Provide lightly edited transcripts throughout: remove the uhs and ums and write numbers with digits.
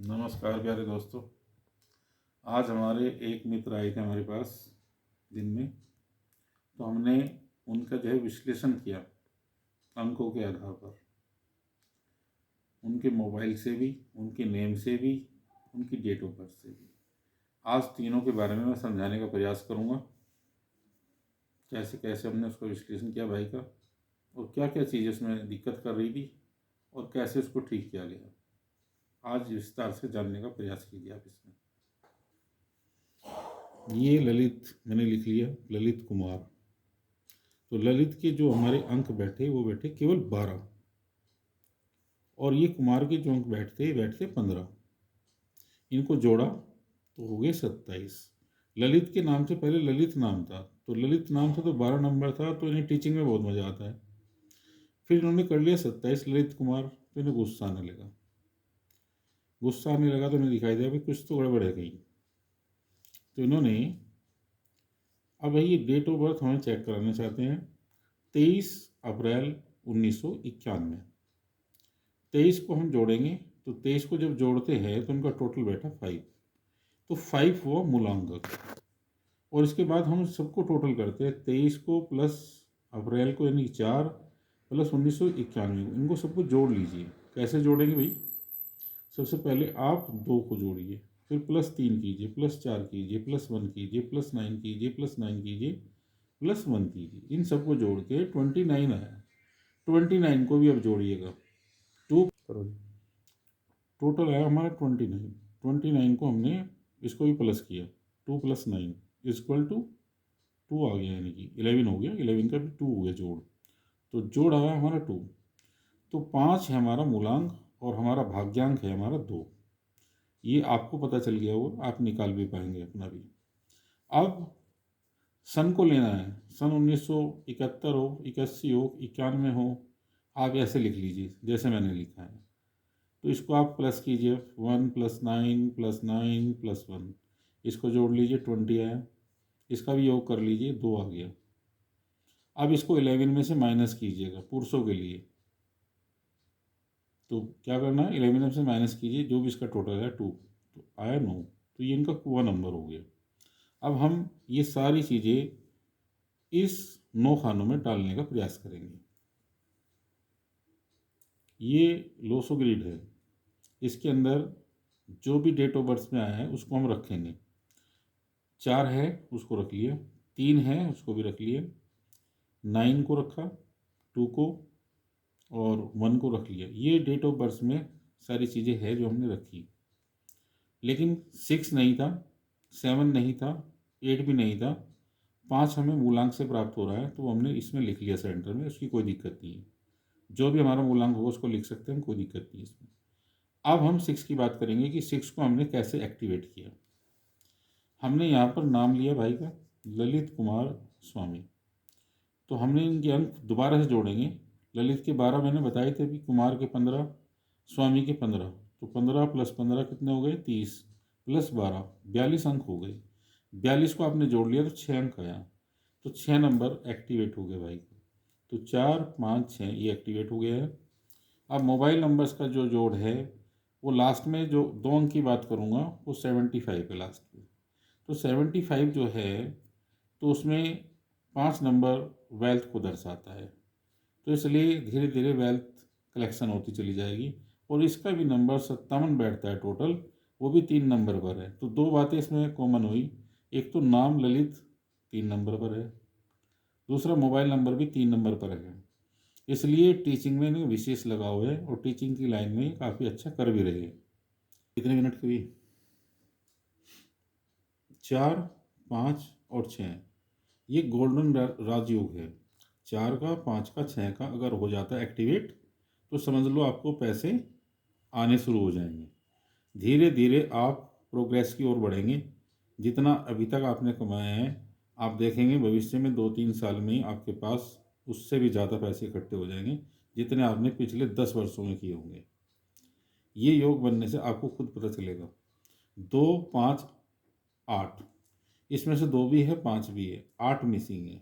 नमस्कार प्यारे दोस्तों। आज हमारे एक मित्र आए थे हमारे पास दिन में, तो हमने उनका जो है विश्लेषण किया अंकों के आधार पर, उनके मोबाइल से भी, उनके नेम से भी, उनकी डेट ऑफ बर्थ से भी। आज तीनों के बारे में मैं समझाने का प्रयास करूँगा, कैसे कैसे हमने उसका विश्लेषण किया भाई का, और क्या क्या चीज़ें उसमें दिक्कत कर रही थी और कैसे उसको ठीक किया गया। आज विस्तार से जानने का प्रयास कीजिए आप इसमें। ये ललित मैंने लिख लिया, ललित कुमार। तो ललित के जो हमारे अंक बैठे वो बैठे केवल 12, और ये कुमार के जो अंक बैठते 15। इनको जोड़ा तो हो गए 27। ललित के नाम से पहले ललित नाम था, तो ललित नाम से तो 12 नंबर था, तो इन्हें टीचिंग में बहुत मज़ा आता है। फिर इन्होंने कर लिया 27 ललित कुमार, तो इन्हें गुस्सा आने लगा। तो इन्हें दिखाई दिया भाई कुछ तो गड़बड़ है कहीं। तो इन्होंने, अब ये डेट ऑफ बर्थ हमें चेक कराना चाहते हैं। 23 अप्रैल 1991। 23 को हम जोड़ेंगे, तो 23 को जब जोड़ते हैं तो उनका टोटल बैठा 5। तो 5 हुआ मूलांक। और इसके बाद हम सबको टोटल करते हैं, 23 को प्लस अप्रैल को यानी 4 प्लस 1991 को, इनको सबको जोड़ लीजिए। कैसे जोड़ेंगे भाई? सबसे पहले आप 2 को जोड़िए, फिर +3 कीजिए, +4 कीजिए, +1 कीजिए, +9 कीजिए, +9 कीजिए, +1 कीजिए। इन सबको जोड़ के 29 आया। 29 को भी अब जोड़िएगा, 2 करो। टोटल आया हमारा 29। 29 को हमने इसको भी प्लस किया, 2 + 9 = 2 आ गया, यानी कि 11 हो गया। 11 का भी 2 हो गया जोड़, तो जोड़ आया हमारा 2। तो 5 है हमारा मूलांक और हमारा भाग्यांक है हमारा 2। ये आपको पता चल गया होगा, आप निकाल भी पाएंगे अपना भी। अब सन को लेना है, सन 1971 हो, 81 हो, 91 हो, आप ऐसे लिख लीजिए जैसे मैंने लिखा है। तो इसको आप प्लस कीजिए, 1 + 9 + 9 + 1, इसको जोड़ लीजिए, 20 आया। इसका भी योग कर लीजिए, 2 आ गया। अब इसको 11 में से माइनस कीजिएगा पुरुषों के लिए। तो क्या करना है, 11 में से माइनस कीजिए, जो भी इसका टोटल है 2, तो आया 9। तो ये इनका कुआ नंबर हो गया। अब हम ये सारी चीज़ें इस 9 खानों में डालने का प्रयास करेंगे। ये लोसो ग्रिड है, इसके अंदर जो भी डेट ऑफ बर्थ में आया है उसको हम रखेंगे। 4 है उसको रख लिया, 3 है उसको भी रख लिया, 9 को रखा, 2 को और 1 को रख लिया। ये डेट ऑफ बर्थ में सारी चीज़ें हैं जो हमने रखी। लेकिन 6 नहीं था, 7 नहीं था, 8 भी नहीं था, 5 हमें मूलांक से प्राप्त हो रहा है, तो हमने इसमें लिख लिया सेंटर में, उसकी कोई दिक्कत नहीं है। जो भी हमारा मूलांक होगा उसको लिख सकते हैं, कोई दिक्कत नहीं है इसमें। अब हम 6 की बात करेंगे कि 6 को हमने कैसे एक्टिवेट किया। हमने यहाँ पर नाम लिया भाई का, ललित कुमार स्वामी। तो हमने इनके अंक दोबारा से जोड़ेंगे। ललित के 12 मैंने बताए थे, भी कुमार के 15, स्वामी के 15। तो 15 + 15 कितने हो गए, 30 + 12 42 अंक हो गए। 42 को आपने जोड़ लिया तो 6 अंक आया, तो 6 नंबर एक्टिवेट हो गए भाई को। तो 4 5 6 ये एक्टिवेट हो गया है। अब मोबाइल नंबर्स का जो जोड़ है वो लास्ट में जो 2 अंक की बात करूँगा वो 75 है लास्ट में। तो 75 जो है तो उसमें 5 नंबर वेल्थ को दर्शाता है, तो इसलिए धीरे धीरे वेल्थ कलेक्शन होती चली जाएगी। और इसका भी नंबर 57 बैठता है टोटल, वो भी 3 नंबर पर है। तो 2 बातें इसमें कॉमन हुई, एक तो नाम ललित 3 नंबर पर है, दूसरा मोबाइल नंबर भी 3 नंबर पर है। इसलिए टीचिंग में इन्हें विशेष लगाव है और टीचिंग की लाइन में काफ़ी अच्छा कर भी रहे हैं। कितने मिनट की हुई? 4 5 और 6, ये गोल्डन राजयोग है। 4 का, 5 का, 6 का अगर हो जाता है एक्टिवेट, तो समझ लो आपको पैसे आने शुरू हो जाएंगे। धीरे धीरे आप प्रोग्रेस की ओर बढ़ेंगे। जितना अभी तक आपने कमाया है, आप देखेंगे भविष्य में 2-3 साल में ही आपके पास उससे भी ज़्यादा पैसे इकट्ठे हो जाएंगे, जितने आपने पिछले 10 वर्षों में किए होंगे। ये योग बनने से आपको खुद पता चलेगा। 2 5 8, इसमें से 2 भी है, 5 भी है, 8 मिसिंग है।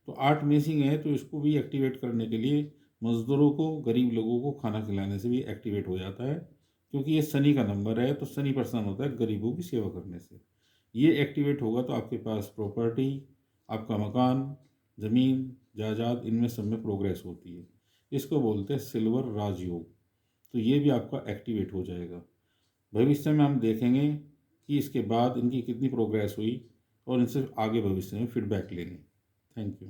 तो 8 मिसिंग है, तो इसको भी एक्टिवेट करने के लिए मज़दूरों को, गरीब लोगों को खाना खिलाने से भी एक्टिवेट हो जाता है, क्योंकि ये शनि का नंबर है, तो शनि प्रसन्न होता है गरीबों की सेवा करने से। ये एक्टिवेट होगा तो आपके पास प्रॉपर्टी, आपका मकान, ज़मीन, जायदाद, इनमें सब में प्रोग्रेस होती है। इसको बोलते हैं सिल्वर राजयोग। तो ये भी आपका एक्टिवेट हो जाएगा। भविष्य में हम देखेंगे कि इसके बाद इनकी कितनी प्रोग्रेस हुई और इनसे आगे भविष्य में फीडबैक लेंगे। Thank you.